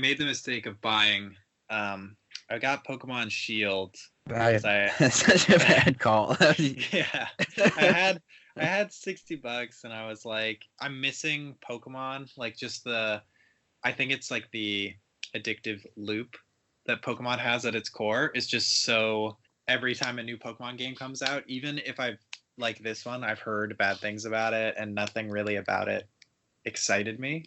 made the mistake of buying. I got Pokemon Shield because That's such a bad call. yeah, I had $60 and I was like, I'm missing Pokemon. Like just I think it's like the addictive loop that Pokemon has at its core is just so. Every time a new Pokemon game comes out, even if I've like this one, I've heard bad things about it and nothing really about it excited me.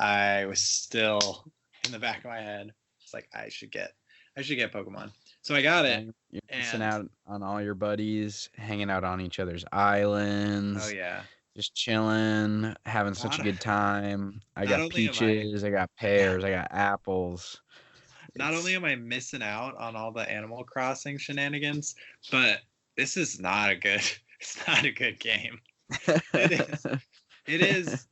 I was still in the back of my head. It's like I should get Pokemon. So I got it. You're missing And out on all your buddies, hanging out on each other's oh islands, yeah. just chilling, having such a Not good time. I not got only am I peaches, I got pears, I got apples. not only It's am I missing out on all the Animal Crossing shenanigans, but this is not a good it's not a good game. It is. It is.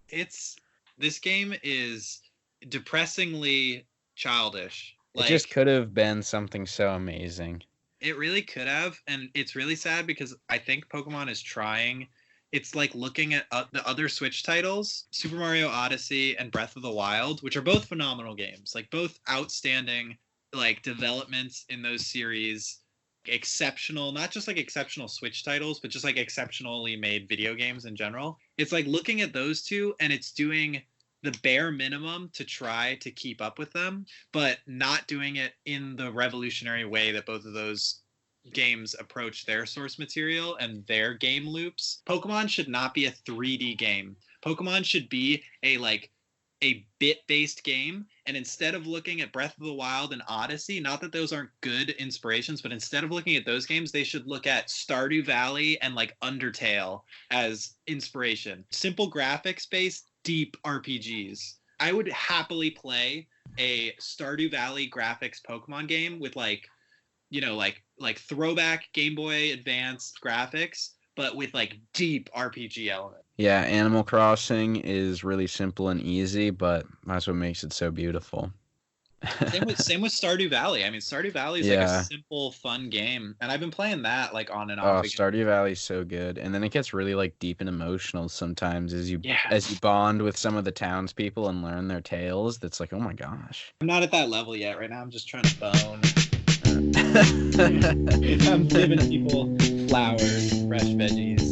It's this game is depressingly childish. It just Like could have been something so amazing. it really could have, and it's really sad because I think Pokemon is trying. It's like looking at the other Switch titles, Super Mario Odyssey and Breath of the Wild, which are both phenomenal games, like both outstanding like developments in those series, exceptional, not just like exceptional Switch titles, but just like exceptionally made video games in general. It's like looking at those two and it's doing the bare minimum to try to keep up with them, but not doing it in the revolutionary way that both of those games approach their source material and their game loops. Pokemon should not be a 3D game. Pokemon should be a bit-based game, and instead of looking at Breath of the Wild and Odyssey, not that those aren't good inspirations, but instead of looking at those games, they should look at Stardew Valley and like Undertale as inspiration. Simple graphics based deep RPGs. I would happily play a Stardew Valley graphics Pokemon game with like throwback Game Boy Advance graphics, but with like deep RPG elements. Yeah, Animal Crossing is really simple and easy, but that's what makes it so beautiful. Same with Stardew Valley. I mean, Stardew Valley is like a Yeah. simple, fun game, and I've been playing that like on and Oh, off again. Stardew Valley's so good, and then it gets really like deep and emotional sometimes Yeah, as you bond with some of the townspeople and learn their tales. That's like, oh my gosh. I'm not at that level yet. Right now, I'm just trying to bone. I'm giving people flowers, fresh veggies.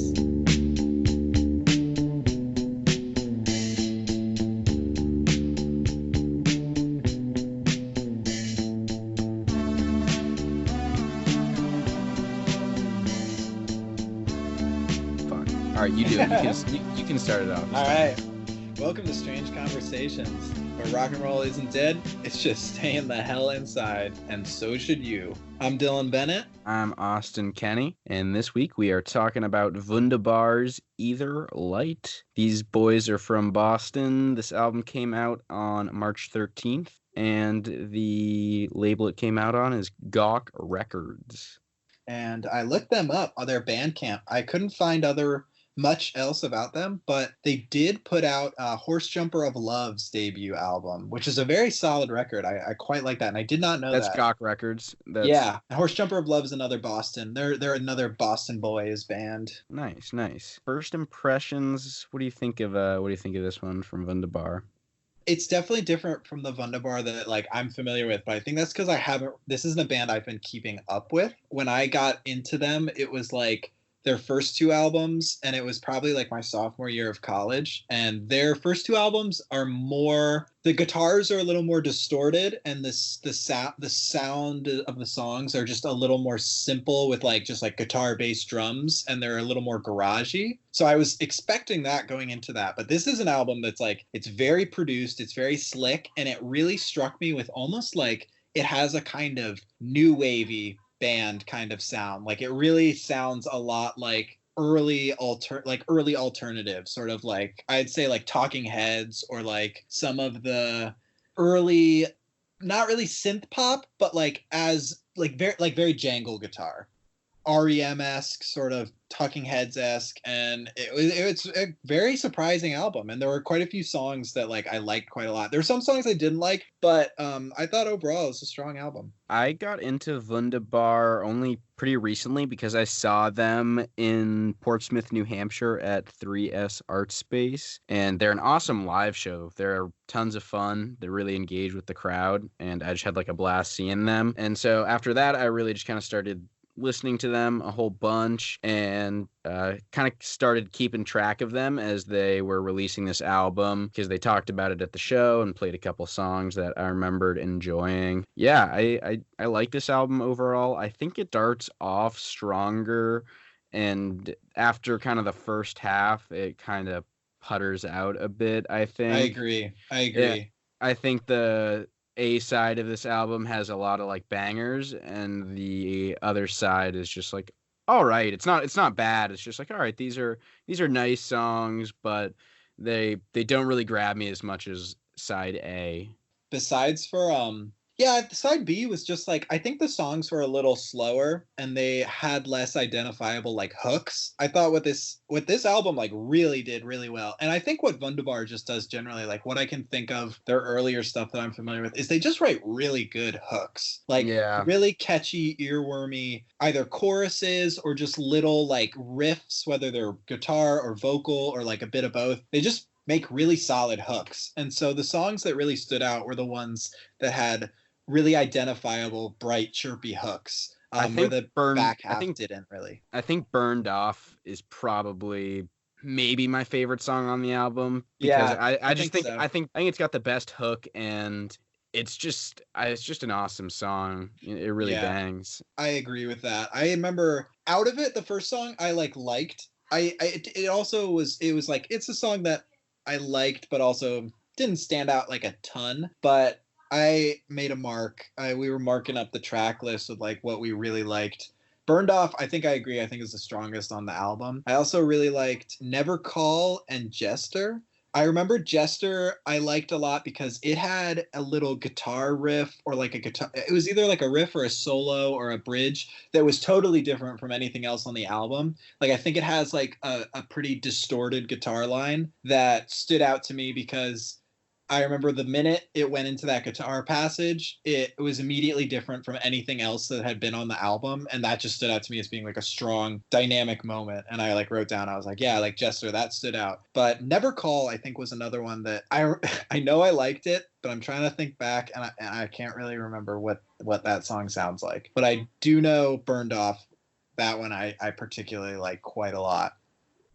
Fuck. All right, you do it. You can start it off. All right. Welcome to Strange Conversations, where rock and roll isn't dead, it's just staying the hell inside, and so should you. I'm Dylan Bennett. I'm Austin Kenny, and this week we are talking about Vundabar's Either Light. These boys are from Boston. This album came out on March 13th, and the label it came out on is Gawk Records. And I looked them up on their Bandcamp. I couldn't find much else about them, but they did put out Horse Jumper of Love's debut album, which is a very solid record. I quite like that, and I did not know That's that. Gawk Records. Yeah, Horse Jumper of Love is another Boston. They're another Boston boys band. Nice. First impressions. What do you think of this one from Vundabar? It's definitely different from the Vundabar that like I'm familiar with, but I think that's because this isn't a band I've been keeping up with. When I got into them, it was like their first two albums, and it was probably like my sophomore year of college. And their first two albums are the guitars are a little more distorted, and the sound of the songs are just a little more simple with like just like guitar bass drums, and they're a little more garagey. So I was expecting that going into that, but this is an album that's like it's very produced, it's very slick, and it really struck me with almost like it has a kind of new wavy band kind of sound. Like it really sounds a lot like early alternative, sort of like I'd say like Talking Heads or like some of the early, not really synth pop, but like as like very jangle guitar. REM-esque, sort of Talking Heads-esque, and it's a very surprising album. And there were quite a few songs that like I liked quite a lot. There were some songs I didn't like, but I thought overall it was a strong album. I got into Vundabar only pretty recently because I saw them in Portsmouth, New Hampshire at 3S Art Space, and they're an awesome live show. They're tons of fun. They're really engaged with the crowd, and I just had like a blast seeing them. And so after that, I really just kind of started listening to them a whole bunch and kind of started keeping track of them as they were releasing this album because they talked about it at the show and played a couple songs that I remembered enjoying. Yeah, I like this album overall. I think it starts off stronger, and after kind of the first half, it kind of putters out a bit, I think. I agree. Yeah, I think the A side of this album has a lot of like bangers, and the other side is just like, all right, it's not bad. It's just like, all right, these are nice songs, but they don't really grab me as much as side A. Besides for yeah, the side B was just like, I think the songs were a little slower and they had less identifiable like hooks. I thought what this album like really did really well. And I think what Vundabar just does generally, like what I can think of their earlier stuff that I'm familiar with, is they just write really good hooks. Like really catchy, earwormy, either choruses or just little like riffs, whether they're guitar or vocal or like a bit of both. They just make really solid hooks. And so the songs that really stood out were the ones that had really identifiable, bright, chirpy hooks. I think where the back half didn't really. I think Burned Off is probably maybe my favorite song on the album because I think it's got the best hook, and it's just an awesome song. It really bangs. I agree with that. I remember Out of It, the first song I liked. It was like, it's a song that I liked but also didn't stand out like a ton, but I made a mark. We were marking up the track list with like what we really liked. Burned Off, I think I agree. I think is the strongest on the album. I also really liked Never Call and Jester. I remember Jester I liked a lot because it had a little guitar riff, or like a guitar. It was either like a riff or a solo or a bridge that was totally different from anything else on the album. Like I think it has like a pretty distorted guitar line that stood out to me because I remember the minute it went into that guitar passage, it was immediately different from anything else that had been on the album. And that just stood out to me as being like a strong dynamic moment. And I like wrote down, I was like, yeah, like Jester, that stood out. But Never Call, I think, was another one that I know I liked it, but I'm trying to think back and I can't really remember what that song sounds like. But I do know Burned Off, that one I particularly like quite a lot.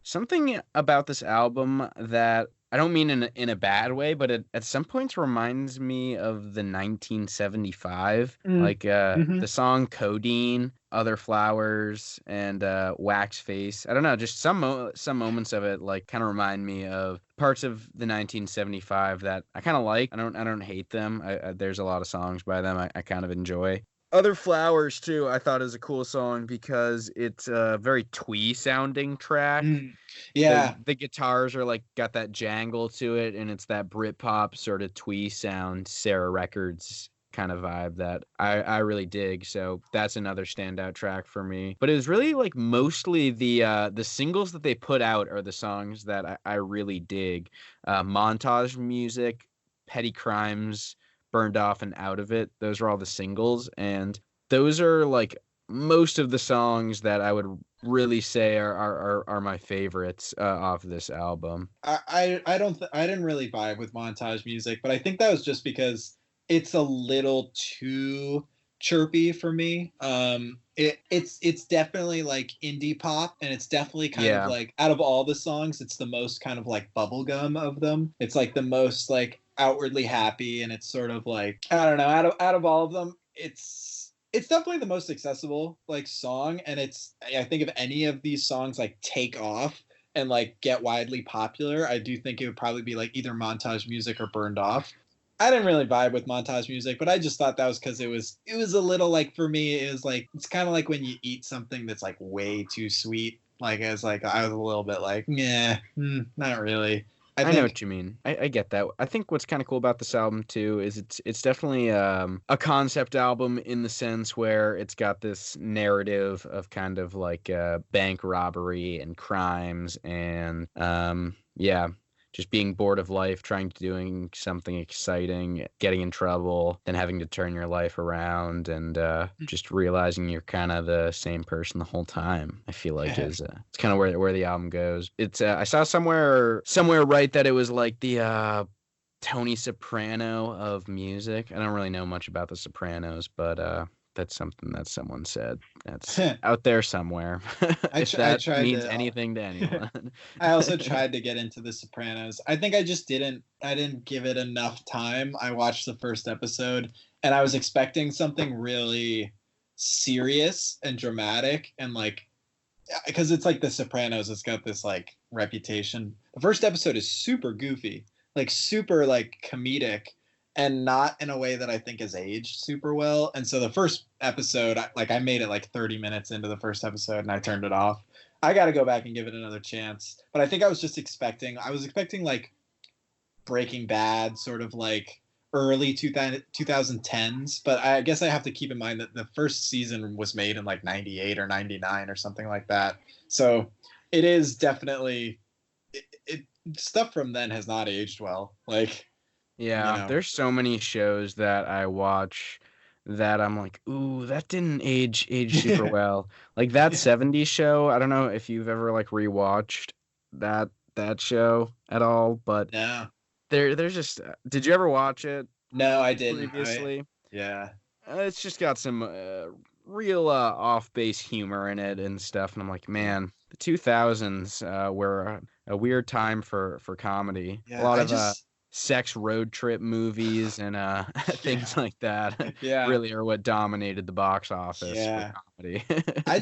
Something about this album that I don't mean in a bad way, but it at some points reminds me of the 1975, the song Codeine, Other Flowers, and Wax Face. I don't know, just some moments of it like kind of remind me of parts of the 1975 that I kind of like. I don't hate them. There's a lot of songs by them I kind of enjoy. Other Flowers too, I thought is a cool song because it's a very twee sounding track. Yeah. The guitars are like got that jangle to it, and it's that Britpop sort of twee sound, Sarah Records kind of vibe that I really dig. So that's another standout track for me. But it was really like mostly the singles that they put out are the songs that I really dig. Montage Music, Petty Crimes, Burned Off, and Out of It. Those are all the singles, and those are like most of the songs that I would really say are my favorites off this album. I didn't really vibe with Montage Music, but I think that was just because it's a little too chirpy for me. It's definitely like indie pop, and it's definitely kind of like, out of all the songs, it's the most kind of like bubblegum of them. It's like the most like outwardly happy, and it's sort of like, I don't know, out of all of them, it's definitely the most accessible like song. And I think if any of these songs like take off and like get widely popular, I do think it would probably be like either Montage Music or Burned Off. I didn't really vibe with Montage Music, but I just thought that was because it was a little like, for me, it was like, it's kind of like when you eat something that's like way too sweet. Like, I was a little bit like, yeah, not really. I I know think what you mean. I get that. I think what's kind of cool about this album too is it's definitely a concept album in the sense where it's got this narrative of kind of like bank robbery and crimes and yeah, just being bored of life, trying to doing something exciting, getting in trouble, then having to turn your life around and just realizing you're kind of the same person the whole time. I feel like is it's kind of where the album goes. It's I saw somewhere right that it was like the Tony Soprano of music. I don't really know much about the Sopranos, but that's something that someone said. That's out there somewhere. If I that tried means to. anything to anyone. I also tried to get into The Sopranos. I think I just didn't. I didn't give it enough time. I watched the first episode, and I was expecting something really serious and dramatic, and like, because it's like The Sopranos. It's got this like reputation. The first episode is super goofy, like super like comedic, and not in a way that I think has aged super well. And so the first episode, I made it like 30 minutes into the first episode, and I turned it off. I got to go back and give it another chance. But I think I was expecting like Breaking Bad, sort of like early 2010s. But I guess I have to keep in mind that the first season was made in like 98 or 99 or something like that. So it is definitely, it stuff from then has not aged well. Like, Yeah, there's so many shows that I watch that I'm like, ooh, that didn't age super well. Like that 70s show, I don't know if you've ever like rewatched that show at all, but No, there's just did you ever watch it no, I didn't. previously? Yeah. It's just got some real off-base humor in it and stuff, and I'm like, man, the 2000s were a weird time for comedy. A Yeah, lot I of just sex road trip movies and things like that yeah. really are what dominated the box office for Yeah. comedy. I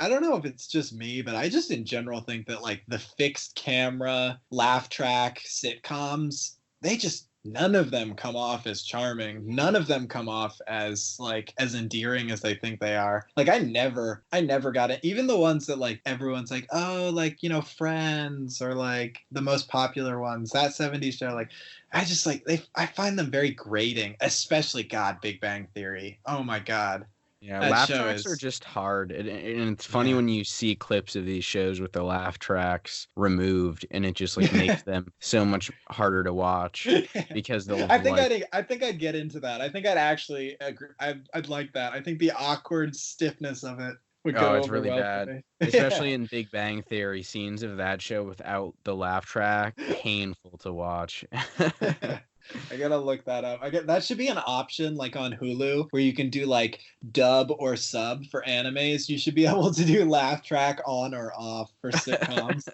don't know if it's just me, but I just in general think that like the fixed camera, laugh track sitcoms, they just none of them come off as charming. None of them come off as like as endearing as they think they are. Like I never got it. Even the ones that like everyone's like, oh, like, you know, Friends or like the most popular ones, that 70s show, like I just like I find them very grating, especially God, Big Bang Theory. Oh my God. Yeah, That laugh show tracks are is just hard, and it's funny yeah. when you see clips of these shows with the laugh tracks removed, and it just like makes them so much harder to watch because they'll like, I think I'd get into that. I think I'd actually agree. I'd like that. I think the awkward stiffness of it would oh, go it's over really well for bad, me. especially in Big Bang Theory. Scenes of that show without the laugh track, painful to watch. I gotta look that up. That should be an option like on Hulu where you can do like dub or sub for animes. You should be able to do laugh track on or off for sitcoms.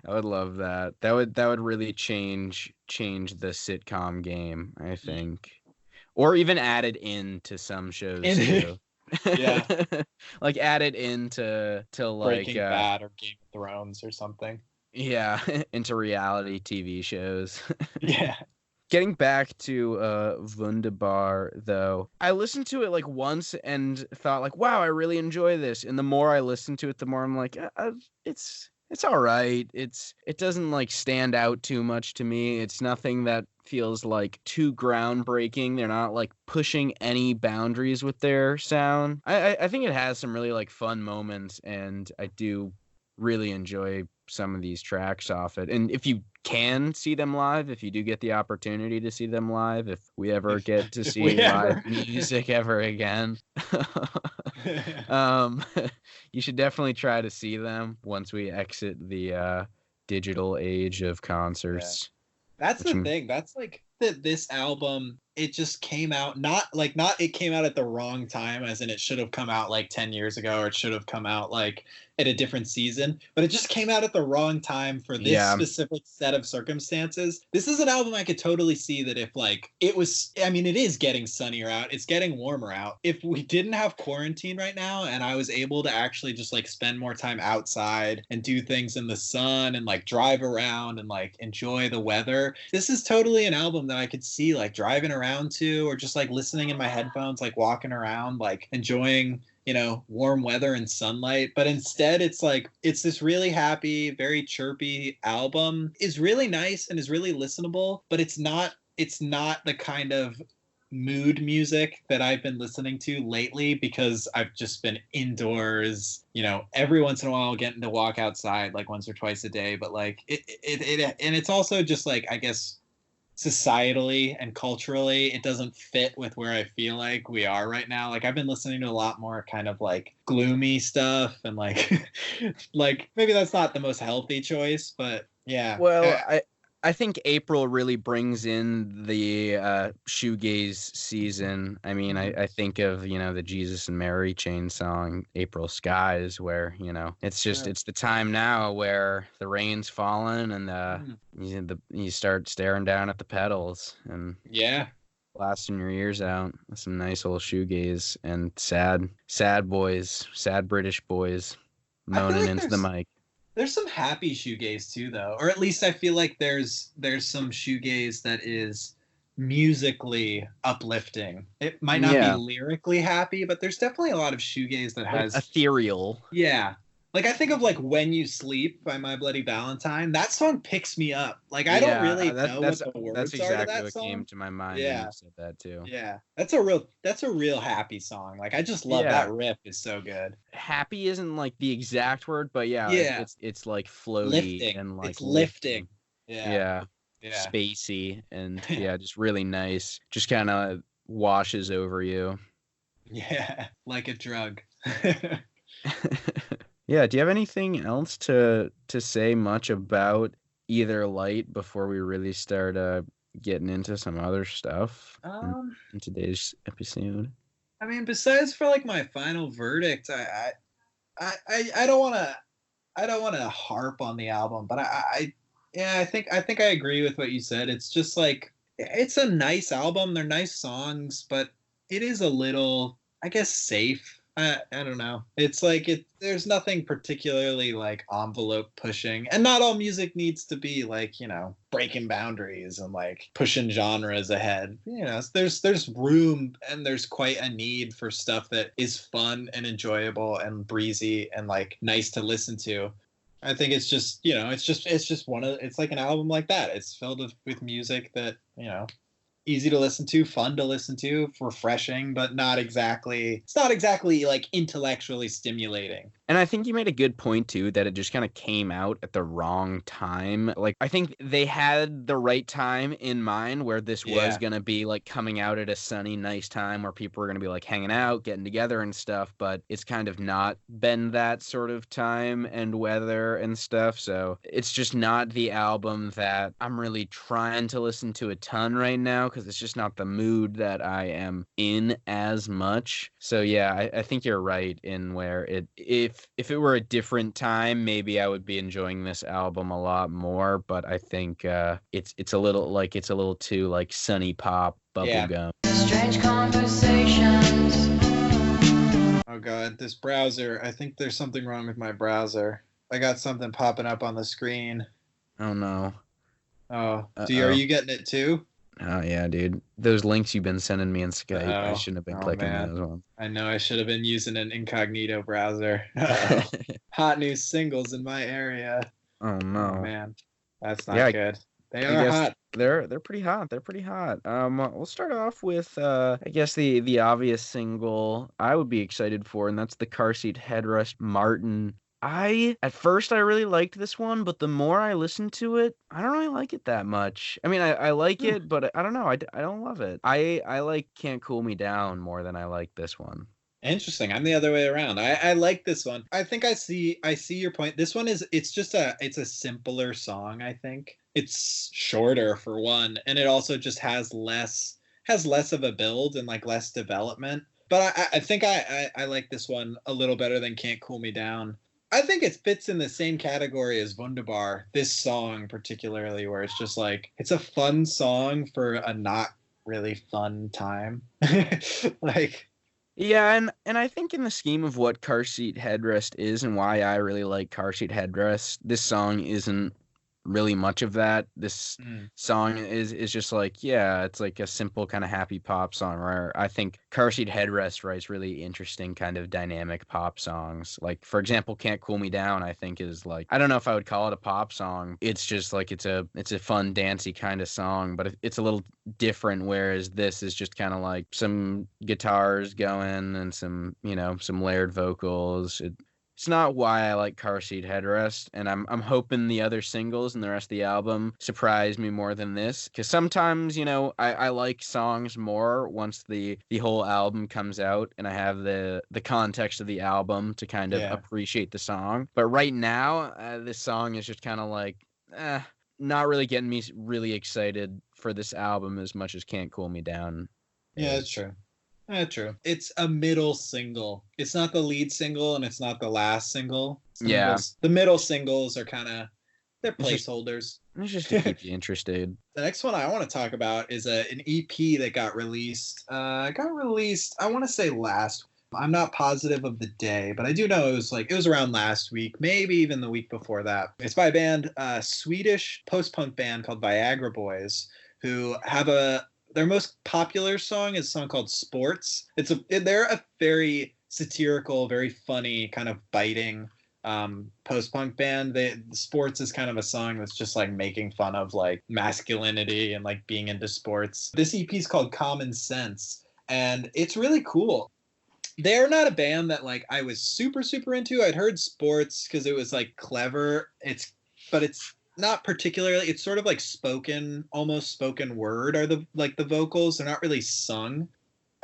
I would love that. That would really change the sitcom game, I think. Or even add it into some shows And too. yeah, Like add it into to like Breaking Bad or Game of Thrones or something. yeah, into reality TV shows. Yeah. Getting back to Vundabar though, I listened to it like once and thought like, wow, I really enjoy this. And the more I listen to it, the more I'm like, it's all right. It doesn't like stand out too much to me. It's nothing that feels like too groundbreaking. They're not like pushing any boundaries with their sound. I think it has some really like fun moments, and I do really enjoy some of these tracks off it. And if you can see them live, if you do get the opportunity to see them live, if we ever get to If see we live ever. music ever again, um, you should definitely try to see them once we exit the digital age of Yeah. concerts. That's Which the thing. That's like that this album, it just came out not it came out at the wrong time, as in it should have come out like 10 years ago, or it should have come out like at a different season, but it just came out at the wrong time for this yeah, specific set of circumstances. This is an album I could totally see that if like it was, I mean, it is getting sunnier out, it's getting warmer out. If we didn't have quarantine right now and I was able to actually just like spend more time outside and do things in the sun and like drive around and like enjoy the weather, this is totally an album that I could see like driving around around to, or just like listening in my headphones, like walking around, like enjoying, warm weather and sunlight. But instead it's like, it's this really happy, very chirpy album, is really nice and is really listenable, but it's not the kind of mood music that I've been listening to lately, because I've just been indoors. Every once in a while I'll get to walk outside like once or twice a day, but like it and it's also just like, I guess, societally and culturally, it doesn't fit with where I feel like we are right now. Like I've been listening to a lot more kind of like gloomy stuff, and like like maybe that's not the most healthy choice, but yeah. Well, I think April really brings in the shoegaze season. I mean, I think of, the Jesus and Mary Chain song, April Skies, where, it's just, Sure. it's the time now where the rain's falling and you start staring down at the pedals and Yeah. blasting your ears out with some nice old shoegaze and sad boys, sad British boys I feel moaning like into the mic. there's some happy shoegaze too, though, or at least I feel like there's some shoegaze that is musically uplifting. It might not be Yeah, lyrically happy, but there's definitely a lot of shoegaze that like has, ethereal. yeah. Like I think of like "When You Sleep" by My Bloody Valentine. That song picks me up. Like I don't Yeah, really know what the that's words are to exactly that what came song. to my mind when you Yeah, said that too. yeah. That's a real happy song. Like I just love Yeah, that riff. Is so good. happy isn't like the exact word, but yeah, Yeah, it's like floaty lifting. and like It's lifting. lifting. Yeah, Yeah, yeah. spacey and yeah, just really nice. Just kind of washes over you. Yeah, like a drug. Yeah, do you have anything else to say much about Either Light before we really start getting into some other stuff um, in today's episode? I mean, besides for like my final verdict, I don't want to harp on the album, but yeah, I think I agree with what you said. It's just like it's a nice album. They're nice songs, but it is a little, I guess, safe. I don't know. It's like there's nothing particularly like envelope pushing, and not all music needs to be like, breaking boundaries and like pushing genres ahead. There's room and there's quite a need for stuff that is fun and enjoyable and breezy and like nice to listen to. I think it's just, it's just it's like an album like that. It's filled with music that, easy to listen to, fun to listen to, refreshing, but it's not exactly like intellectually stimulating. And I think you made a good point too, that it just kind of came out at the wrong time. Like I think they had the right time in mind where this was Yeah. gonna be like coming out at a sunny, nice time where people were gonna be like hanging out, getting together and stuff, but it's kind of not been that sort of time and weather and stuff. So it's just not the album that I'm really trying to listen to a ton right now because it's just not the mood that I am in as much. So yeah, I think you're right in where if it were a different time, maybe I would be enjoying this album a lot more. But I think it's a little too like sunny pop Yeah. bubblegum. Strange conversations. Oh God, this browser. I think there's something wrong with my browser. I got something popping up on the screen. Oh no. Oh, are Uh-oh. you getting it too? Oh yeah, dude. Those links you've been sending me in Skype, I Oh, shouldn't have been oh, clicking man. those ones. I know I should have been using an incognito browser. Uh-oh. Hot new singles in my area. Oh Oh no. man, that's not Yeah, good. They I are guess hot. they're pretty hot. They're pretty hot. We'll start off with I guess the obvious single I would be excited for, and that's the Car Seat Headrest Martin. At first I really liked this one, but the more I listen to it, I don't really like it that much. I mean, I like Hmm. it, but I don't know. I don't love it. I like Can't Cool Me Down more than I like this one. Interesting. I'm the other way around. I like this one. I think I see your point. This one it's a simpler song, I think. It's shorter for one, and it also just has less of a build and like less development. But I think I like this one a little better than Can't Cool Me Down. I think it fits in the same category as Vundabar, this song particularly, where it's just like it's a fun song for a not really fun time. Like, Yeah, and I think in the scheme of what Car Seat Headrest is and why I really like Car Seat Headrest, this song isn't really much of that. This Mm. song is just like, yeah, it's like a simple kind of happy pop song where I think Car Seat Headrest writes really interesting kind of dynamic pop songs. Like, for example, Can't Cool Me Down, I think is like, I don't know if I would call it a pop song. It's just like it's a fun dancey kind of song, but it's a little different, whereas this is just kind of like some guitars going and some, some layered vocals. It's not why I like Car Seat Headrest, and I'm hoping the other singles and the rest of the album surprise me more than this. Because sometimes, I like songs more once the whole album comes out and I have the context of the album to kind of Yeah. appreciate the song. But right now, this song is just kind of like, not really getting me really excited for this album as much as Can't Cool Me Down. Yeah, that's true. That's true. It's a middle single. It's not the lead single and it's not the last single. Yeah. The middle singles are kind of, they're It's just- placeholders. It's just to keep you interested. The next one I want to talk about is an EP that got released. I want to say last. I'm not positive of the day, but I do know it was around last week, maybe even the week before that. It's by a band, a Swedish post-punk band called Viagra Boys, who have their most popular song is a song called Sports. They're a very satirical, very funny, kind of biting post-punk band. Sports is kind of a song that's just like making fun of like masculinity and like being into sports. This EP is called Common Sense, and it's really cool. They're not a band that like I was super, super into. I'd heard Sports because it was like clever. But it's not particularly. It's sort of like almost spoken word are the vocals. They're not really sung.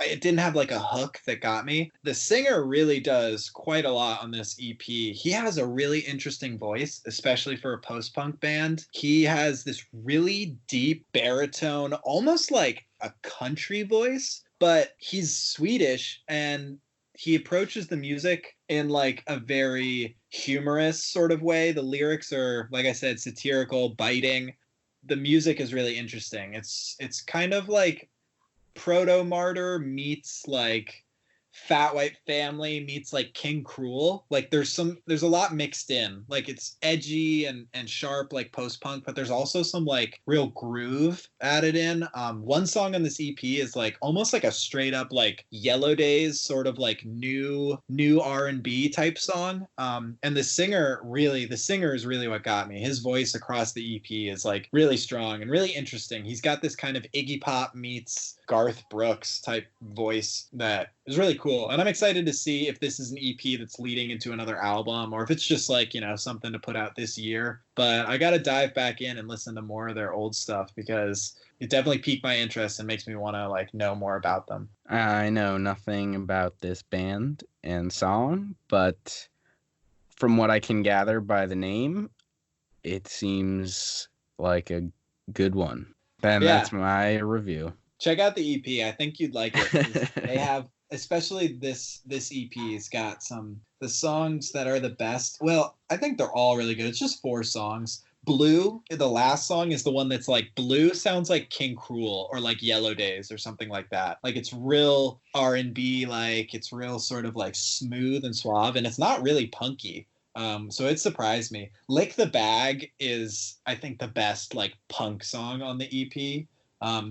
It didn't have like a hook that got me. The singer really does quite a lot on this EP. He has a really interesting voice, especially for a post-punk band. He has this really deep baritone, almost like a country voice, but he's Swedish and he approaches the music in like a very humorous sort of way. The lyrics are, like I said, satirical, biting. The music is really interesting. It's kind of like Proto Martyr meets like Fat White Family meets like King Cruel. Like there's a lot mixed in. Like it's edgy and sharp like post-punk, but there's also some like real groove added in. One song on this EP is like almost like a straight up like Yellow Days sort of like new R&B type song. And the singer is really what got me. His voice across the EP is like really strong and really interesting. He's got this kind of Iggy Pop meets Garth Brooks type voice that is really cool. And I'm excited to see if this is an EP that's leading into another album or if it's just like, something to put out this year. But I got to dive back in and listen to more of their old stuff because it definitely piqued my interest and makes me want to like know more about them. I know nothing about this band and song, but from what I can gather by the name, it seems like a good one. And Yeah. That's my review. Check out the EP. I think you'd like it. They have, especially this EP's got the songs that are the best. Well, I think they're all really good. It's just 4 songs. Blue, the last song, is the one that's like Blue sounds like King Cruel or like Yellow Days or something like that. Like it's real R&B, like it's real sort of like smooth and suave, and it's not really punky. So it surprised me. Lick the Bag is, I think, the best like punk song on the EP.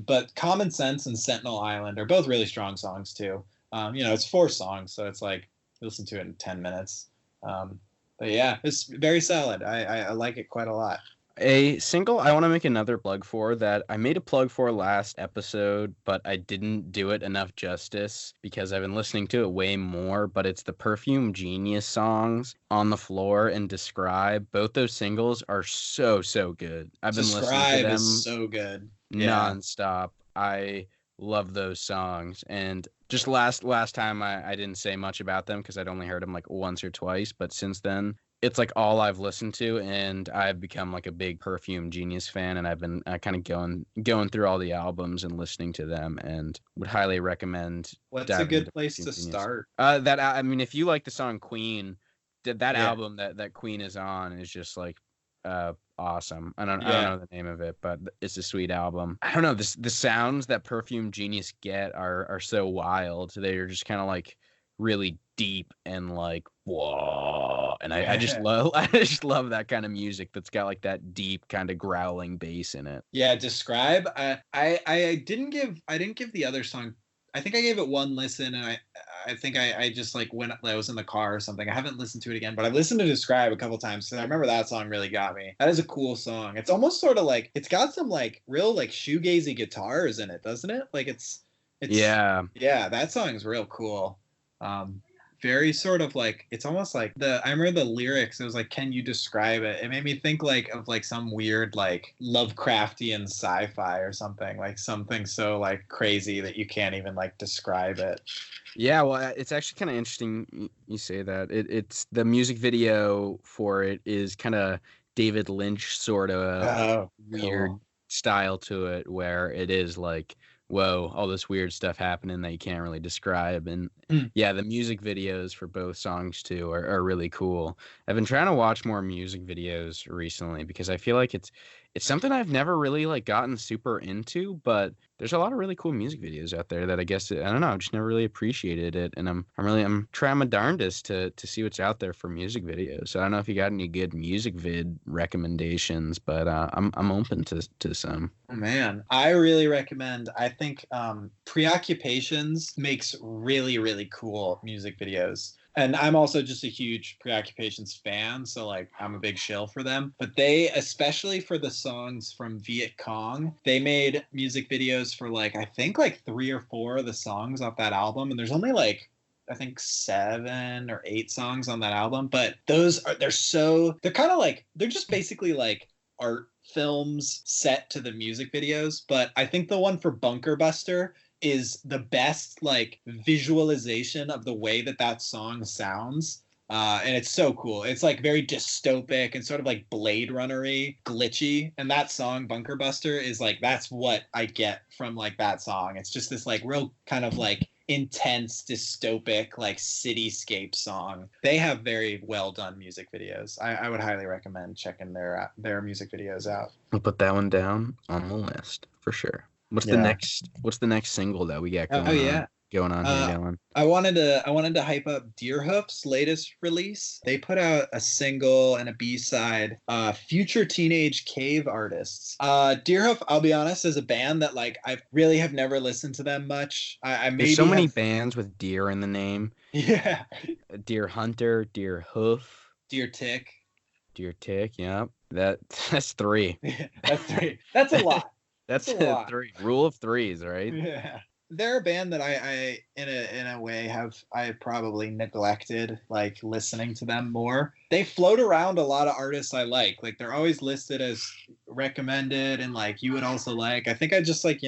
But Common Sense and Sentinel Island are both really strong songs too. It's 4 songs, so it's like listen to it in 10 minutes. But yeah, it's very solid. I like it quite a lot. A single I want to make another plug for that I made a plug for last episode, but I didn't do it enough justice because I've been listening to it way more, but it's the Perfume Genius songs, On the Floor and Describe. Both those singles are so, so good. I've been listening to them is so good. nonstop. I love those songs. And just last time I didn't say much about them because I'd only heard them like once or twice, but since then it's like all I've listened to, and I've become like a big Perfume Genius fan, and I've been kind of going through all the albums and listening to them, and would highly recommend. What's a good place to start? If you like the song Queen, that Yeah. album that Queen is on is just like awesome. I don't know the name of it, but it's a sweet album. I don't know, the sounds that Perfume Genius get are so wild. They're just kind of like really deep and like whoa. And I just love I just love that kind of music that's got like that deep kind of growling bass in it. Yeah, Describe. I didn't give the other song. I think I gave it one listen, and I think I just like when I was in the car or something. I haven't listened to it again, but I've listened to Describe a couple times. So I remember that song really got me. That is a cool song. It's almost sort of like it's got some like real like shoegazy guitars in it, doesn't it? Like it's Yeah. yeah, that song's real cool. Very sort of like it's almost like I remember the lyrics, it was like, can you describe it? It made me think like of like some weird like Lovecraftian sci-fi or something, like something so like crazy that you can't even like describe it. Yeah, well, it's actually kind of interesting you say that. It's the music video for it is kind of David Lynch sort of Oh, weird cool. style to it, where it is like, whoa, all this weird stuff happening that you can't really describe. And yeah, the music videos for both songs too are really cool. I've been trying to watch more music videos recently because I feel like it's something I've never really like gotten super into, but there's a lot of really cool music videos out there that I guess I don't know, I just never really appreciated it, and I'm trying my darndest to see what's out there for music videos. So I don't know if you got any good music vid recommendations, but I'm open to some. Oh man, I really recommend. I think Preoccupations makes really really cool music videos. And I'm also just a huge Preoccupations fan, so like I'm a big shill for them. But they, especially for the songs from Viet Cong, they made music videos for like I think like 3 or 4 of the songs off that album, and there's only like I think 7 or 8 songs on that album. But they're kind of like they're just basically like art films set to the music videos. But I think the one for Bunker Buster is the best like visualization of the way that song sounds. And it's so cool. It's like very dystopic and sort of like Blade Runner-y, glitchy. And that song, Bunker Buster, is like that's what I get from like that song. It's just this like real kind of like intense dystopic like cityscape song. They have very well done music videos. I would highly recommend checking their music videos out. I'll put that one down on the list for sure. What's the next single that we got Oh yeah. going on here, Dylan? I wanted to hype up Deerhoof's latest release. They put out a single and a B-side, Future Teenage Cave Artists. Deerhoof, I'll be honest, is a band that like I really have never listened to them much. I maybe There's so many bands with deer in the name. Yeah. Deer Hunter, Deer Hoof, Deer Tick. Deer Tick, yeah. That's 3. That's 3. That's a lot. That's a lot. 3. Rule of threes, right? Yeah. They're a band that I in a way I probably neglected like listening to them more. They float around a lot of artists I like. Like they're always listed as recommended and like you would also like. I think I just like,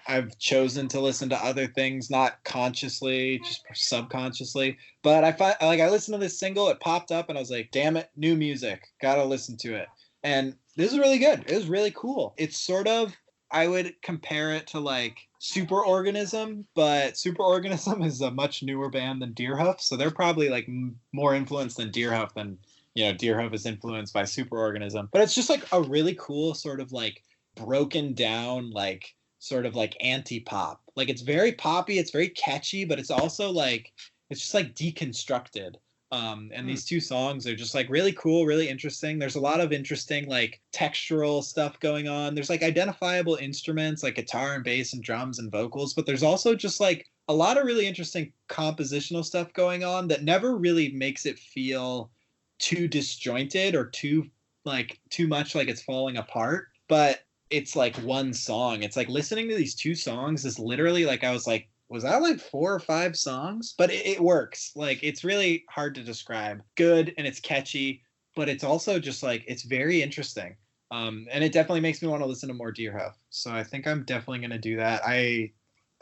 I've chosen to listen to other things, not consciously, just subconsciously. But I listened to this single, it popped up and I was like, damn it, new music. Gotta listen to it. And this is really good. It was really cool. It's sort of, I would compare it to like Superorganism, but Superorganism is a much newer band than Deerhoof, so they're probably like more influenced than Deerhoof than Deerhoof is influenced by Superorganism. But it's just like a really cool sort of like broken down like sort of like anti-pop. Like it's very poppy, it's very catchy, but it's also like it's just like deconstructed. And these 2 songs are just like really cool, really interesting. There's a lot of interesting like textural stuff going on. There's like identifiable instruments like guitar and bass and drums and vocals, but there's also just like a lot of really interesting compositional stuff going on that never really makes it feel too disjointed or too much like it's falling apart. But it's like one song. It's like listening to these 2 songs is literally like I was like, was that like 4 or 5 songs? But it works. Like it's really hard to describe. Good and it's catchy, but it's also just like it's very interesting. And it definitely makes me want to listen to more Deerhoof. So I think I'm definitely gonna do that. I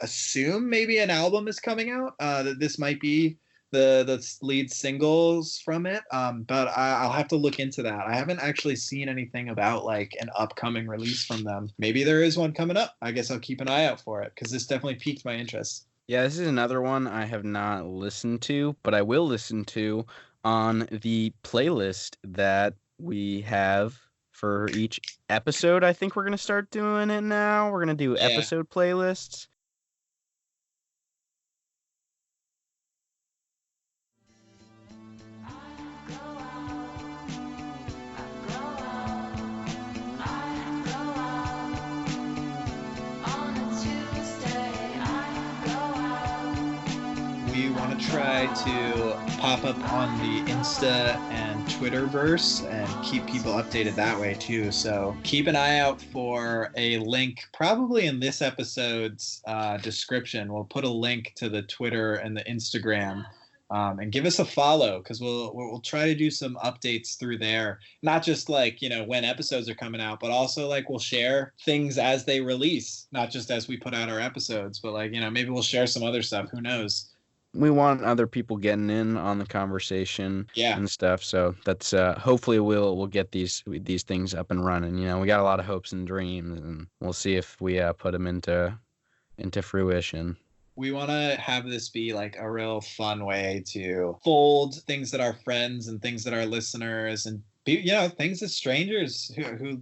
assume maybe an album is coming out. That this might be the lead singles from it. But I'll have to look into that. I haven't actually seen anything about like an upcoming release from them. Maybe there is one coming up. I guess I'll keep an eye out for it because this definitely piqued my interest. Yeah, this is another one I have not listened to, but I will listen to on the playlist that we have for each episode. I think we're going to start doing it now. We're going to do episode playlists. We want to try to pop up on the Insta and Twitterverse and keep people updated that way too. So keep an eye out for a link, probably in this episode's description. We'll put a link to the Twitter and the Instagram. And give us a follow, because we'll try to do some updates through there. Not just like, when episodes are coming out, but also like we'll share things as they release, not just as we put out our episodes, but like, maybe we'll share some other stuff. Who knows? We want other people getting in on the conversation and stuff. So that's hopefully we'll get these things up and running. We got a lot of hopes and dreams, and we'll see if we put them into fruition. We want to have this be like a real fun way to fold things that our friends and things that our listeners and things that strangers who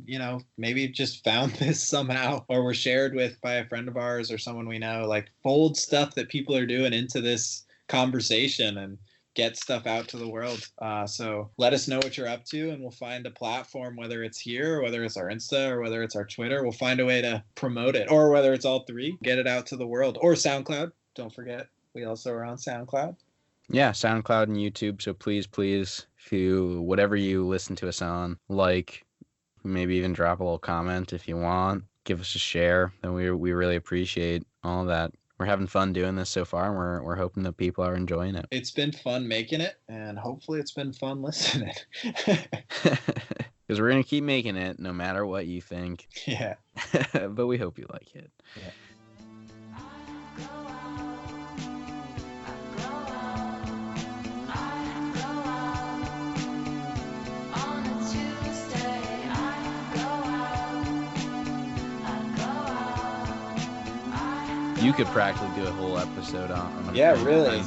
maybe just found this somehow or were shared with by a friend of ours or someone we know, like fold stuff that people are doing into this conversation and get stuff out to the world. So let us know what you're up to, and we'll find a platform, whether it's here or whether it's our Insta or whether it's our Twitter. We'll find a way to promote it, or whether it's all three, get it out to the world. Or SoundCloud. Don't forget, we also are on SoundCloud. Yeah, SoundCloud and YouTube. So please, if you, whatever you listen to us on, maybe even drop a little comment if you want. Give us a share. And we really appreciate all that. We're having fun doing this so far, and we're hoping that people are enjoying it. It's been fun making it, and hopefully it's been fun listening. Because we're going to keep making it no matter what you think. Yeah. But we hope you like it. Yeah. You could practically do a whole episode on yeah, really.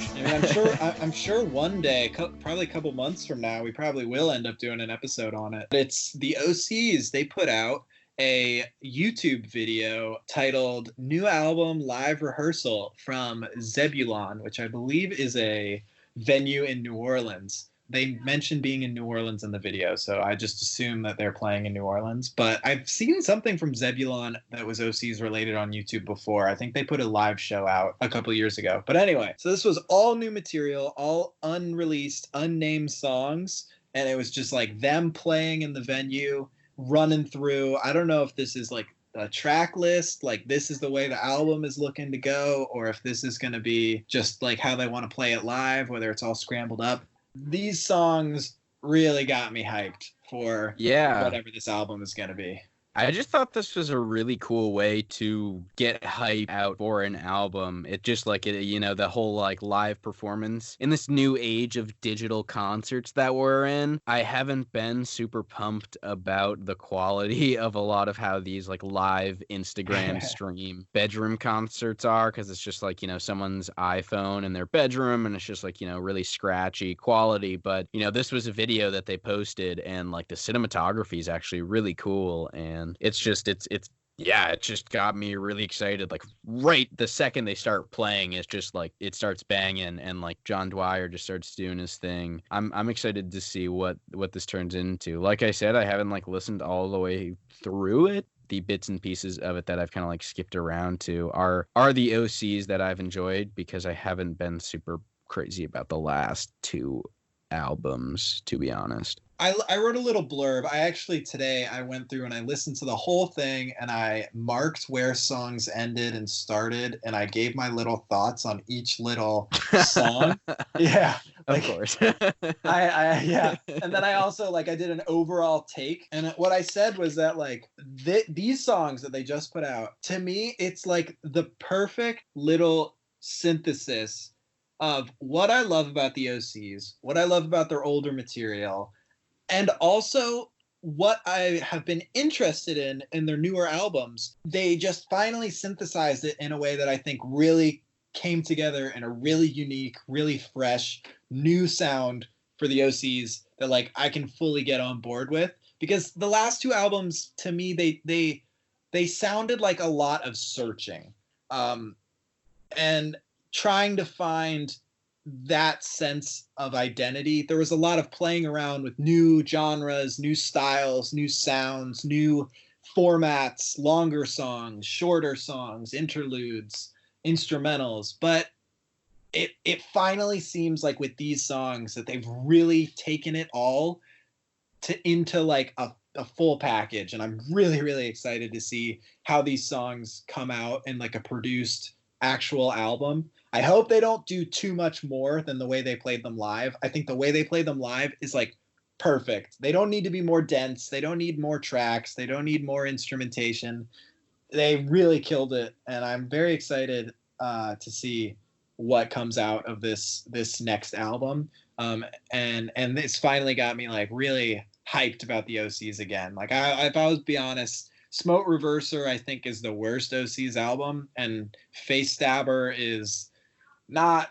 I'm sure one day, probably a couple months from now, we probably will end up doing an episode on it. It's the OCs. They put out a YouTube video titled "New Album Live Rehearsal" from Zebulon, which I believe is a venue in New Orleans. They mentioned being in New Orleans in the video, so I just assume that they're playing in New Orleans. But I've seen something from Zebulon that was OCs related on YouTube before. I think they put a live show out a couple years ago. But anyway, so this was all new material, all unreleased, unnamed songs. And it was just like them playing in the venue, running through. I don't know if this is like a track list, like this is the way the album is looking to go, or if this is going to be just like how they want to play it live, whether it's all scrambled up. These songs really got me hyped for whatever this album is going to be. I just thought this was a really cool way to get hype out for an album. It just the whole live performance in this new age of digital concerts that we're in. I haven't been super pumped about the quality of a lot of how these live Instagram stream bedroom concerts are, because it's just someone's iPhone in their bedroom, and it's just really scratchy quality. But this was a video that they posted, and the cinematography is actually really cool, and it just got me really excited. Right the second they start playing, it's just it starts banging, and John Dwyer just starts doing his thing. I'm excited to see what this turns into. Like I said, I haven't listened all the way through it. The bits and pieces of it that I've kind of skipped around to are the OCs that I've enjoyed, because I haven't been super crazy about the last two albums, to be honest. I wrote a little blurb. Today I went through and I listened to the whole thing, and I marked where songs ended and started, and I gave my little thoughts on each little song. Yeah. Of course. Yeah. And then I also I did an overall take, and what I said was that these songs that they just put out, to me, it's the perfect little synthesis of what I love about the OCs, what I love about their older material, and also what I have been interested in their newer albums. They just finally synthesized it in a way that I think really came together in a really unique, really fresh, new sound for the OCs that I can fully get on board with. Because the last two albums, to me, they sounded like a lot of searching, and trying to find that sense of identity. There was a lot of playing around with new genres, new styles, new sounds, new formats, longer songs, shorter songs, interludes, instrumentals. But it finally seems like with these songs that they've really taken it all into like a full package, and I'm really really excited to see how these songs come out in like a produced actual album. I hope they don't do too much more than the way they played them live. I think the way they played them live is like perfect. They don't need to be more dense, they don't need more tracks, they don't need more instrumentation. They really killed it, and I'm very excited to see what comes out of this next album. And it's finally got me like really hyped about the OCs again. Like if I was to be honest, Smote Reverser I think is the worst OCs album, and Face Stabber is not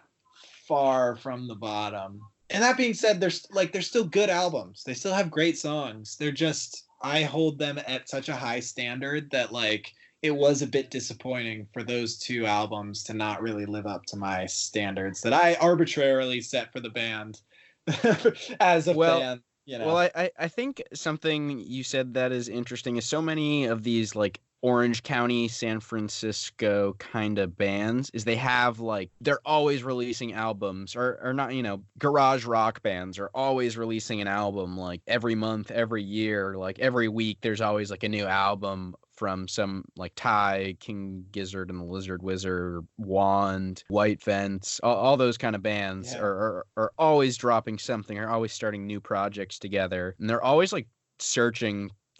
far from the bottom. And that being said, they're still good albums. They still have great songs. They're just, I hold them at such a high standard that like it was a bit disappointing for those two albums to not really live up to my standards that I arbitrarily set for the band as a fan. You know. Well, I think something you said that is interesting is so many of these like Orange County, San Francisco kind of bands is they have like they're always releasing albums or not, you know, garage rock bands are always releasing an album like every month, every year, like every week there's always like a new album from some like Ty, King Gizzard and the Lizard Wizard, Wand, White Fence, all those kind of bands are always dropping something, are always starting new projects together. And they're always like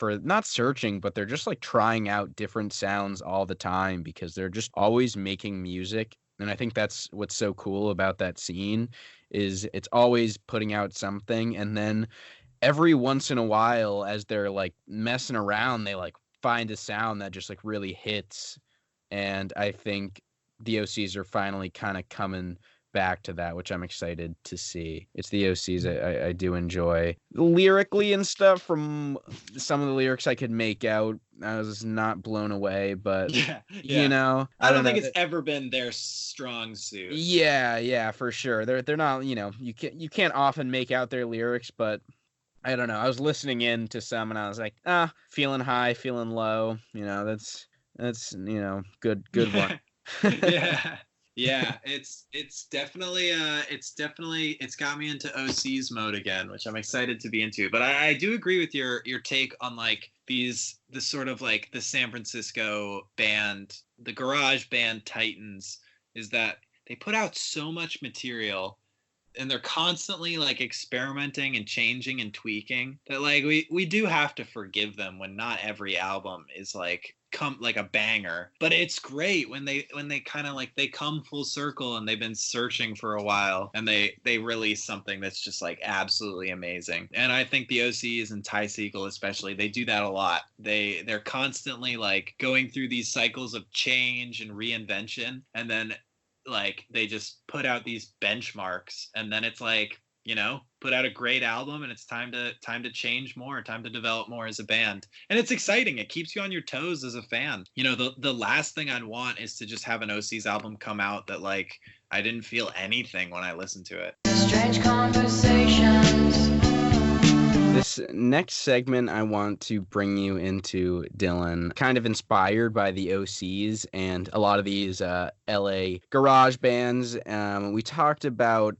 not searching, but they're just like trying out different sounds all the time because they're just always making music. And I think that's what's so cool about that scene is it's always putting out something. And then every once in a while, as they're like messing around, they like find a sound that just like really hits. And I think the OCs are finally kind of coming back to that, which I'm excited to see. It's the OCs I do enjoy. Lyrically and stuff, from some of the lyrics I could make out, I was not blown away, but you know, I don't think it's ever been their strong suit. Yeah, for sure. They're not, you know, you can't often make out their lyrics, but I don't know. I was listening in to some and I was like, feeling high, feeling low. You know, that's you know, good one. Yeah, it's definitely it's got me into OC's mode again, which I'm excited to be into. But I do agree with your take on like the sort of like the San Francisco band, the garage band titans, is that they put out so much material and they're constantly like experimenting and changing and tweaking that like we do have to forgive them when not every album is like come like a banger. But it's great when they kind of like they come full circle and they've been searching for a while and they release something that's just like absolutely amazing. And I think the OCs and Ty Segall especially, they do that a lot. They're constantly like going through these cycles of change and reinvention, and then like they just put out these benchmarks, and then it's like, you know, put out a great album and it's time to change more, time to develop more as a band. And it's exciting. It keeps you on your toes as a fan. You know, the last thing I'd want is to just have an OC's album come out that like I didn't feel anything when I listened to it. Strange conversations. This next segment I want to bring you into, Dylan, kind of inspired by the OCs and a lot of these LA garage bands. We talked about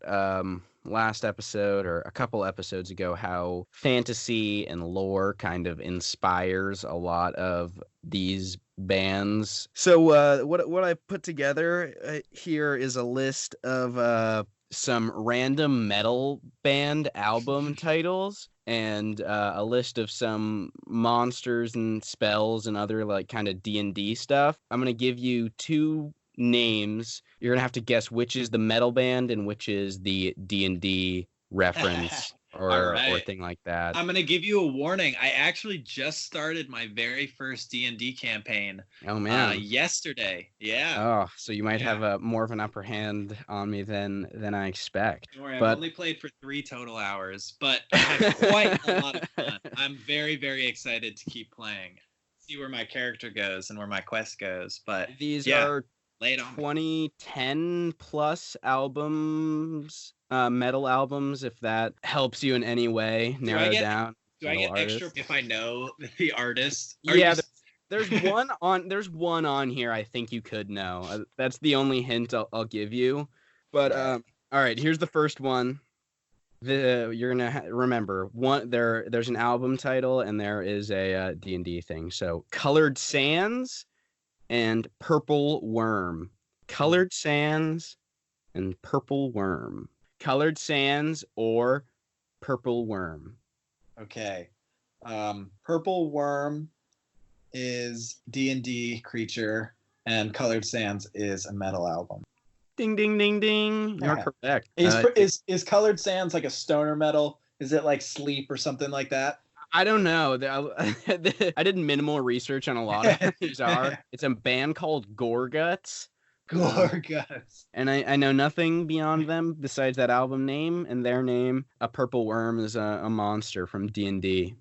last episode or a couple episodes ago how fantasy and lore kind of inspires a lot of these bands. So what I put together here is a list of some random metal band album titles and a list of some monsters and spells and other like kind of D&D stuff. I'm going to give you two names. You're going to have to guess which is the metal band and which is the D&D reference or thing like that. I'm going to give you a warning. I actually just started my very first D&D campaign. Oh man. Yesterday. Yeah. Oh, so you might have a more of an upper hand on me than I expect. Don't worry, I've only played for 3 total hours, but I have quite a lot of fun. I'm very, very excited to keep playing. See where my character goes and where my quest goes. But these are 2010 plus albums, metal albums, if that helps you in any way narrow down. Do I get extra if I know the artist? There's one on here I think you could know. That's the only hint I'll give you. But Right. all right, here's the first one. You're gonna remember one. There's an album title and there is a D&D thing. So Colored Sands and Purple Worm. Colored Sands and Purple Worm. Colored Sands or Purple Worm. Okay. Purple Worm is D&D creature, and Colored Sands is a metal album. Ding ding ding ding. You're correct. Is Colored Sands like a stoner metal? Is it like Sleep or something like that? I don't know. I did minimal research on a lot of these are. It's a band called Gorguts. Gorguts. And I know nothing beyond them besides that album name and their name. A Purple Worm is a monster from D&D.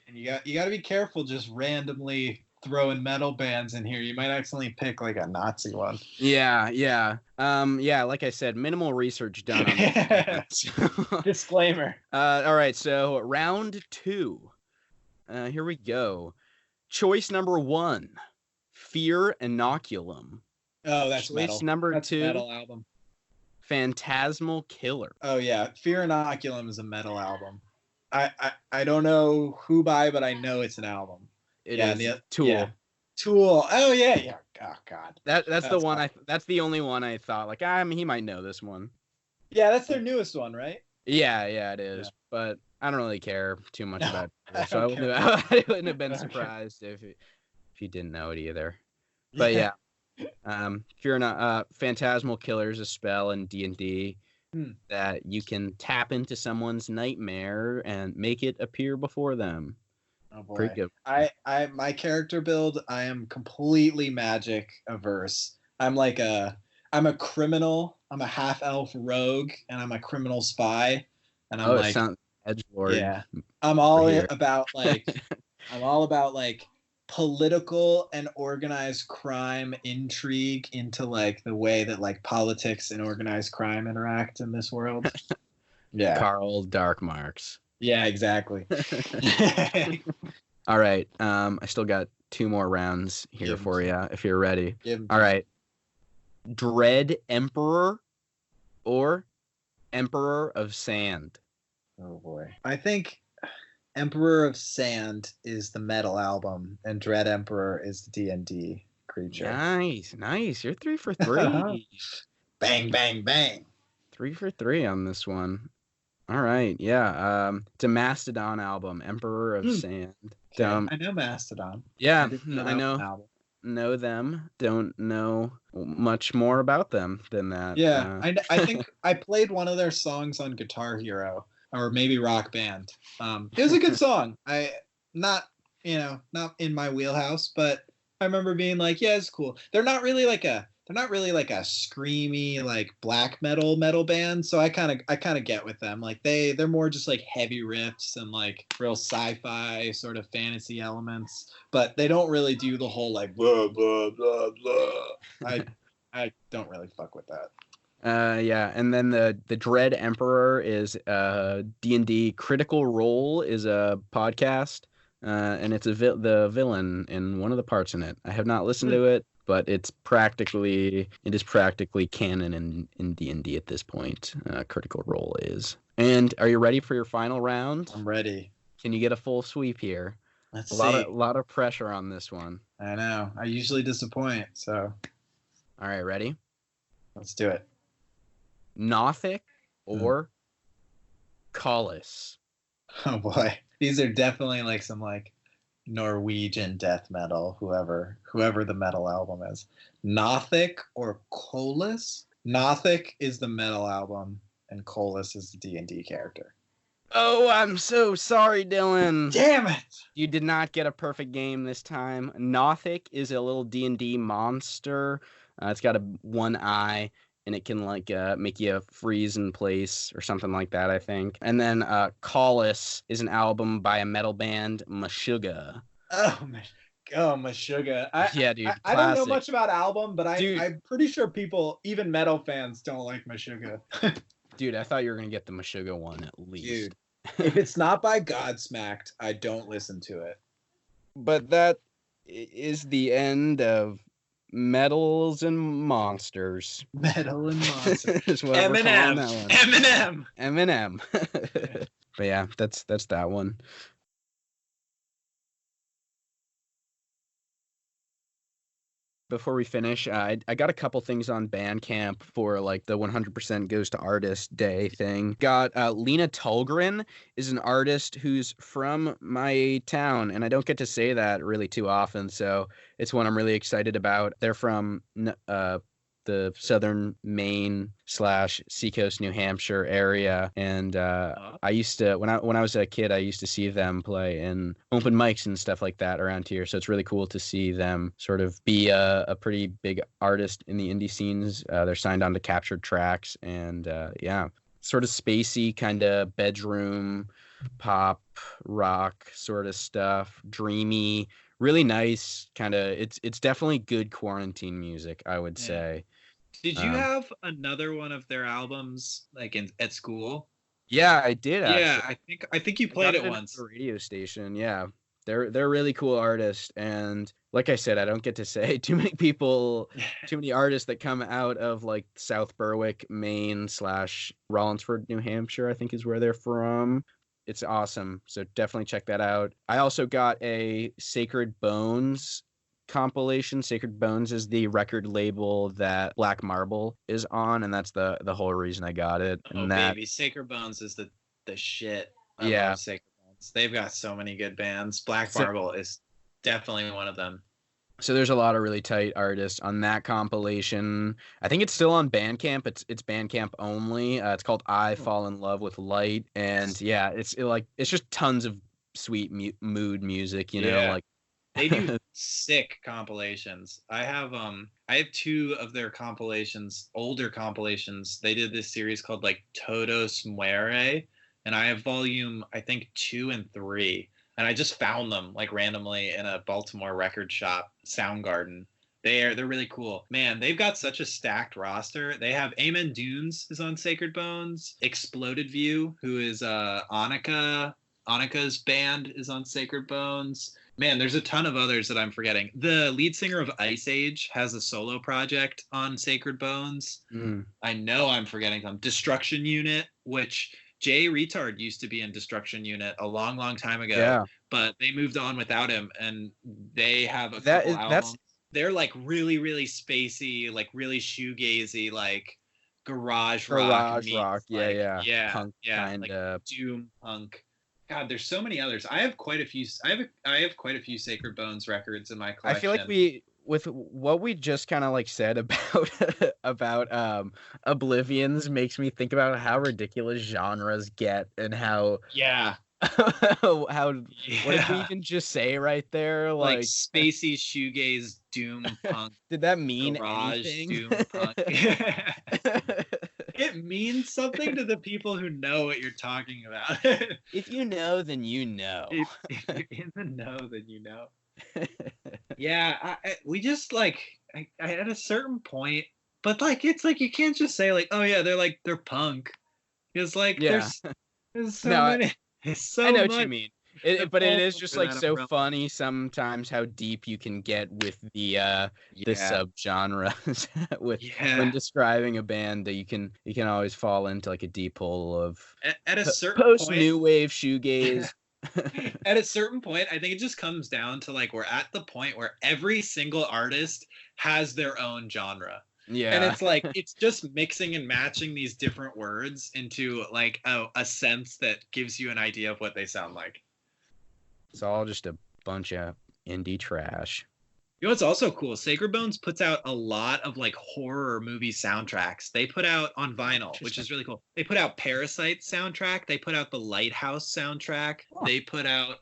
And you got to be careful just randomly throwing metal bands in here. You might accidentally pick like a Nazi one. Yeah. Like I said, minimal research done on this. Disclaimer. All right, so round 2. Here we go. Choice number 1, Fear Inoculum. Oh, that's Choice metal. number That's 2, metal album. Phantasmal Killer. Oh yeah, Fear Inoculum is a metal album. I don't know who by, but I know it's an album. It is Tool. Yeah. Tool. Oh yeah. Oh god. That's the one. That's the only one I thought. Like, he might know this one. Yeah, that's their newest one, right? Yeah, it is. Yeah. But I don't really care too much about it, so I wouldn't have been surprised if you didn't know it either. But yeah, Phantasmal Killer is a spell in D&D that you can tap into someone's nightmare and make it appear before them. Oh boy. Pretty good. My character build, I am completely magic averse. I'm a criminal. I'm a half elf rogue, and I'm a criminal spy. And I'm it sounds edgelord. Yeah. I'm all about political and organized crime intrigue into like the way that like politics and organized crime interact in this world. Yeah. Karl Darkmarks. Yeah, exactly. All right. I still got 2 more rounds here for you if you're ready. All right. Dread Emperor or Emperor of Sand. Oh boy. I think Emperor of Sand is the metal album and Dread Emperor is the D&D creature. Nice. You're 3 for 3. Bang, bang, bang. 3 for 3 on this one. All right, yeah. It's a Mastodon album, Emperor of Sand. Okay. I know Mastodon. Yeah, I know them. Don't know much more about them than that. Yeah, I think I played one of their songs on Guitar Hero or maybe Rock Band. It was a good song. Not in my wheelhouse, but I remember being like, yeah, it's cool. They're not really like a screamy like black metal band, so I kind of get with them. Like they're more just like heavy riffs and like real sci-fi sort of fantasy elements, but they don't really do the whole like blah blah blah blah. I don't really fuck with that. Yeah, and then the Dread Emperor is D&D Critical Role is a podcast, and it's the villain in one of the parts in it. I have not listened to it, but it is practically canon in D&D at this point. Critical Role is. And are you ready for your final round? I'm ready. Can you get a full sweep here? Let's see. A lot of pressure on this one. I know. I usually disappoint, so. All right, ready? Let's do it. Nothic or Collis? Oh boy, these are definitely like some like Norwegian death metal. Whoever the metal album is, Nothic or Collis. Nothic is the metal album, and Collis is the D&D character. Oh, I'm so sorry, Dylan. Damn it! You did not get a perfect game this time. Nothic is a little D&D monster. It's got one eye, and it can like make you freeze in place or something like that, I think. And then Collis is an album by a metal band, Meshuggah. Meshuggah. Yeah, dude. I don't know much about album, but I'm pretty sure people, even metal fans, don't like Meshuggah. Dude, I thought you were gonna get the Meshuggah one at least. Dude, if it's not by Godsmacked, I don't listen to it. But that is the end of Metals and Monsters. Metal and Monster. Is what we're calling that one. Eminem. Eminem. But yeah, that's that one. Before we finish, I got a couple things on Bandcamp for like the 100% goes to artist day thing. Got Lena Tulgren is an artist who's from my town, and I don't get to say that really too often, so it's one I'm really excited about. They're from the southern Maine / Seacoast, New Hampshire area, and I used to when I was a kid, I used to see them play in open mics and stuff like that around here. So it's really cool to see them sort of be a pretty big artist in the indie scenes. They're signed on to Captured Tracks, and yeah, sort of spacey kind of bedroom pop rock sort of stuff, dreamy. Really nice, kind of. It's definitely good quarantine music, I would say. Did you have another one of their albums like at school? Yeah, I did. Actually. Yeah, I think you played it once. At the radio station. Yeah, they're really cool artists, and like I said, I don't get to say too many artists that come out of like South Berwick, Maine / Rollinsford, New Hampshire. I think is where they're from. It's awesome. So definitely check that out. I also got a Sacred Bones compilation. Sacred Bones is the record label that Black Marble is on, and that's the whole reason I got it. Oh, and that, baby, Sacred Bones is the shit. I love Sacred Bones. They've got so many good bands. Black Marble is definitely one of them. So there's a lot of really tight artists on that compilation. I think it's still on Bandcamp. It's Bandcamp only. It's called I Fall in Love with Light, and yeah, it's just tons of sweet mood music. You know, like they do sick compilations. I have two of their compilations, older compilations. They did this series called like Todos Muere, and I have volume I think 2 and 3. And I just found them like randomly in a Baltimore record shop, Soundgarden. They're really cool. Man, they've got such a stacked roster. They have Amen Dunes is on Sacred Bones. Exploded View, who is Annika's band, is on Sacred Bones. Man, there's a ton of others that I'm forgetting. The lead singer of Ice Age has a solo project on Sacred Bones. I know I'm forgetting them. Destruction Unit, which Jay Retard used to be in Destruction Unit a long, long time ago, but they moved on without him, and they have a couple albums. They're like really, really spacey, like really shoegazy, like garage rock. Yeah, punk like doom punk. God, there's so many others. I have quite a few. I have quite a few Sacred Bones records in my collection. I feel like with what we just kind of like said about Oblivions makes me think about how ridiculous genres get and how what did we even just say right there? Like spacey shoegaze doom punk. Did that mean garage anything? Doom punk? It means something to the people who know what you're talking about. If you know, then you know. If you're in the know, then you know. Yeah, we just like I at a certain point, but like it's like you can't just say like, oh yeah, they're punk. It's like there's so many. I know what you mean. But it is just like so funny sometimes how deep you can get with the subgenres when describing a band, that you can always fall into like a deep hole of at a certain post new wave shoegaze. At a certain point, I think it just comes down to like we're at the point where every single artist has their own genre. Yeah. And it's like it's just mixing and matching these different words into like a sense that gives you an idea of what they sound like. It's all just a bunch of indie trash. You know what's also cool? Sacred Bones puts out a lot of like horror movie soundtracks. They put out on vinyl, which is really cool. They put out Parasite soundtrack. They put out the Lighthouse soundtrack. Oh. They put out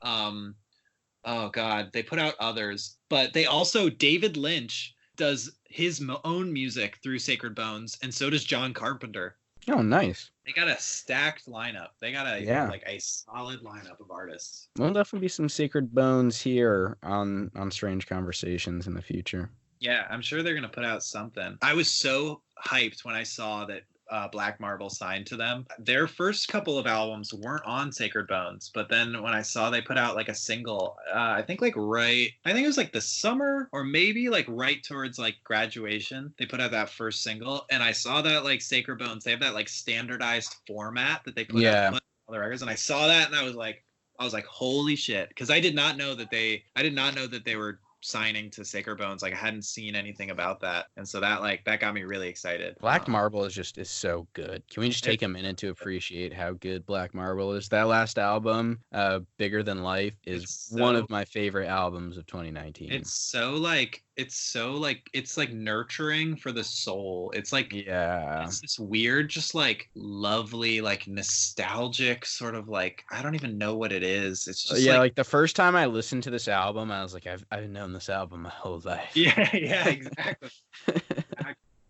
they put out others. But they also, David Lynch does his own music through Sacred Bones, and so does John Carpenter. Oh, nice. They got a stacked lineup. They got a solid lineup of artists. There'll definitely be some Sacred Bones here on Strange Conversations in the future. Yeah, I'm sure they're gonna put out something. I was so hyped when I saw that Black Marble signed to them. Their first couple of albums weren't on Sacred Bones, but then when I saw they put out like a single, I think it was like the summer or maybe like right towards like graduation, they put out that first single, and I saw that like Sacred Bones, they have that like standardized format that they put out on all the records, and I saw that and I was like, holy shit, because I did not know that they were signing to Sacred Bones. Like I hadn't seen anything about that, and so that got me really excited. Black Marble is so good. Can we just take a minute to appreciate how good Black Marble is? That last album, Bigger Than Life, is one of my favorite albums of 2019. It's like nurturing for the soul. It's like, it's this weird, just like lovely, like nostalgic sort of like, I don't even know what it is. It's just like the first time I listened to this album, I was like, I've known this album my whole life. Yeah, exactly.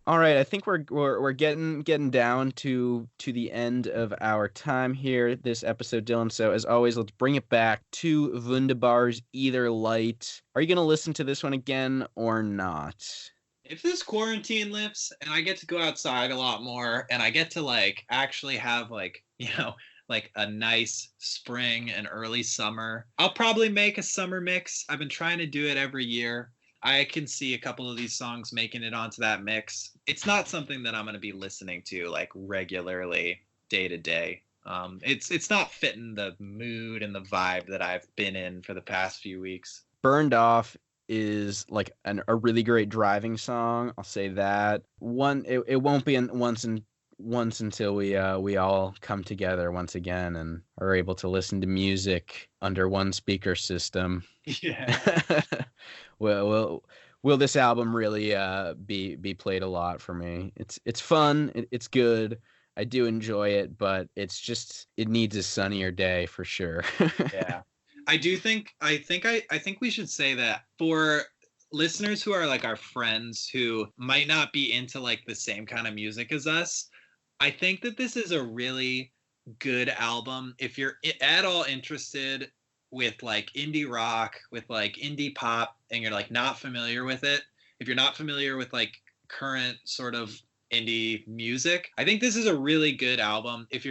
All right, I think we're getting down to the end of our time here this episode, Dylan. So as always, let's bring it back to Vundabar's Either Light. Are you gonna listen to this one again or not? If this quarantine lifts and I get to go outside a lot more and I get to like actually have like, like a nice spring and early summer, I'll probably make a summer mix. I've been trying to do it every year. I can see a couple of these songs making it onto that mix. It's not something that I'm going to be listening to like regularly day to day. It's not fitting the mood and the vibe that I've been in for the past few weeks. Burned Off is like a really great driving song. I'll say that. It won't be once until we all come together once again and are able to listen to music under one speaker system. Yeah. Will this album really be played a lot for me? It's fun. It's good. I do enjoy it, but it needs a sunnier day for sure. Yeah. I think we should say that for listeners who are like our friends who might not be into like the same kind of music as us, I think that this is a really good album. If you're at all interested with like indie rock, with like indie pop, and you're like not familiar with it, if you're not familiar with like current sort of indie music, I think this is a really good album. If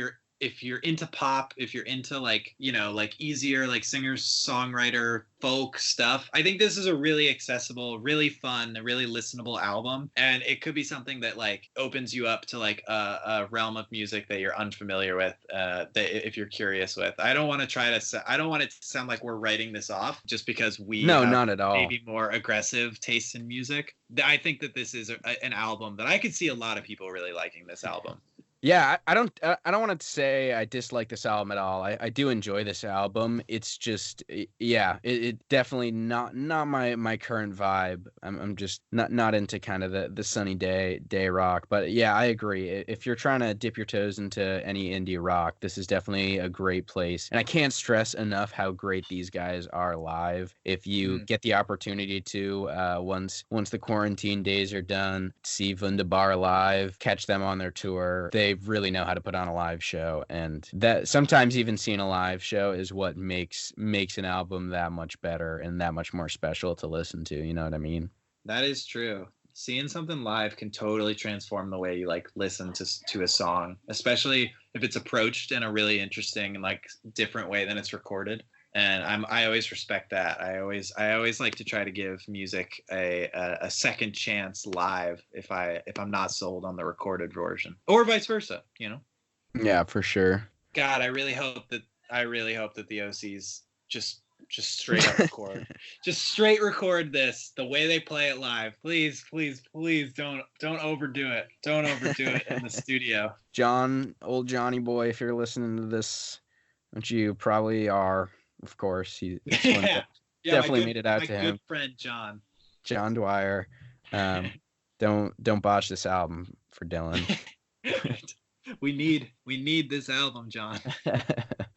you're into pop, if you're into like, like easier, like singer-songwriter folk stuff, I think this is a really accessible, really fun, a really listenable album. And it could be something that like opens you up to like a realm of music that you're unfamiliar with, that if you're curious with. I don't want it to sound like we're writing this off just because we have not at all. Maybe more aggressive tastes in music. I think that this is an album that I could see a lot of people really liking this album. Yeah, I don't want to say I dislike this album at all. I do enjoy this album. It's just, it definitely not my current vibe. I'm just not into kind of the sunny day rock. But yeah, I agree. If you're trying to dip your toes into any indie rock, this is definitely a great place. And I can't stress enough how great these guys are live. If you get the opportunity to, once the quarantine days are done, see Vundabar live, catch them on their tour. They really know how to put on a live show, and that sometimes even seeing a live show is what makes an album that much better and that much more special to listen to. You know what I mean? That is true. Seeing something live can totally transform the way you like listen to a song, especially if it's approached in a really interesting and like different way than it's recorded. And I always respect that. I always like to try to give music a second chance live if I'm not sold on the recorded version, or vice versa. Yeah, for sure. God, I really hope that the OCs just straight up record, just straight record this the way they play it live. Please don't overdo it. Don't overdo it in the studio. John, old Johnny boy, if you're listening to this, which you probably are. Of course, definitely made it out to him. My good friend John Dwyer. Don't botch this album for Dylan. We need this album, John.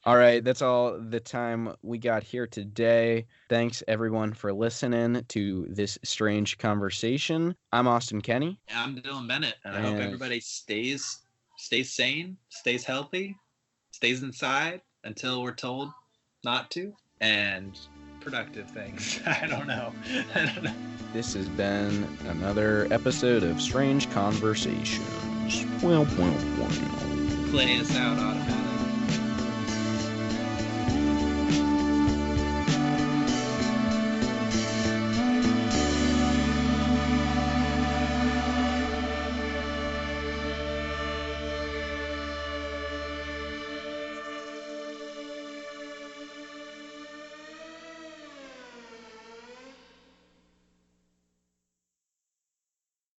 All right, that's all the time we got here today. Thanks everyone for listening to this strange conversation. I'm Austin Kenny. I'm Dylan Bennett, and I hope everybody stays sane, stays healthy, stays inside until we're told not to, and productive things. I don't know. This has been another episode of Strange Conversations. Well. Play us out automatically.